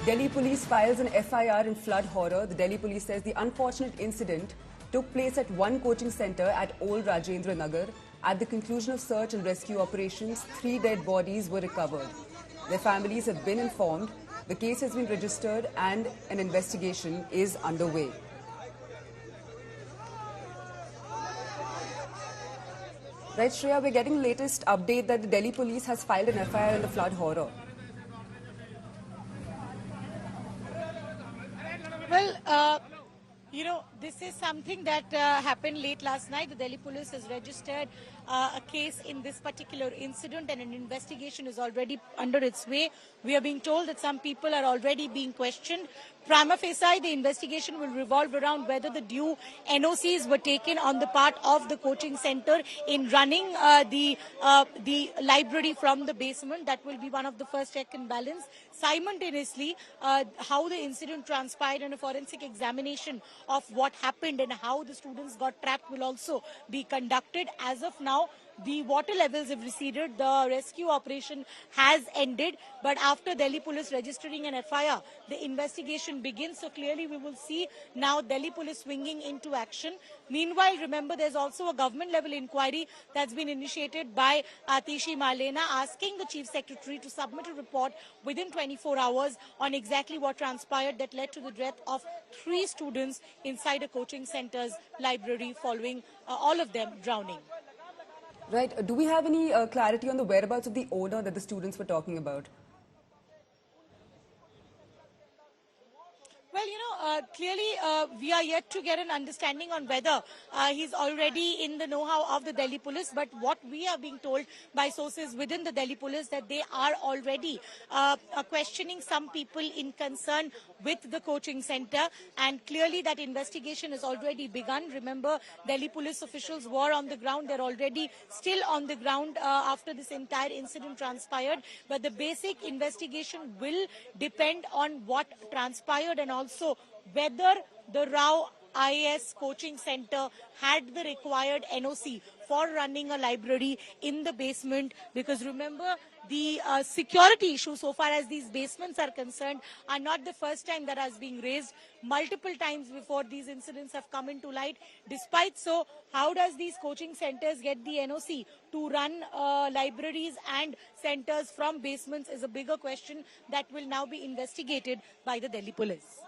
Delhi police files an FIR in flood horror. The Delhi police says the unfortunate incident took place at one coaching centre at Old Rajendra Nagar. At the conclusion of search and rescue operations, 3 dead bodies were recovered. Their families have been informed. The case has been registered and an investigation is underway. Right, Shreya, we're getting the latest update that the Delhi police has filed an FIR in the flood horror. Well, this is something that happened late last night. The Delhi police has registered a case in this particular incident and an investigation is already under its way. We are being told that some people are already being questioned. Prima facie, the investigation will revolve around whether the due NOCs were taken on the part of the coaching center in running the library from the basement. That will be one of the first check and balance. Simultaneously, how the incident transpired and a forensic examination of what happened and how the students got trapped will also be conducted. As of now, the water levels have receded. The rescue operation has ended. But after Delhi police registering an FIR, the investigation begins. So clearly we will see now Delhi police swinging into action. Meanwhile, remember, there's also a government level inquiry that's been initiated by Atishi Marlena, asking the Chief Secretary to submit a report within 24 hours on exactly what transpired that led to the death of 3 students inside a coaching center's library following all of them drowning. Right. Do we have any clarity on the whereabouts of the owner that the students were talking about? Well, clearly we are yet to get an understanding on whether he's already in the know-how of the Delhi police. But what we are being told by sources within the Delhi police that they are already questioning some people in concern with the coaching center. And clearly that investigation has already begun. Remember, Delhi police officials were on the ground. They're already still on the ground after this entire incident transpired. But the basic investigation will depend on what transpired and also whether the Rao IAS coaching center had the required NOC for running a library in the basement. Because remember, the security issues so far as these basements are concerned are not the first time that has been raised. Multiple times before these incidents have come into light. Despite so, how does these coaching centers get the NOC to run libraries and centers from basements is a bigger question that will now be investigated by the Delhi police.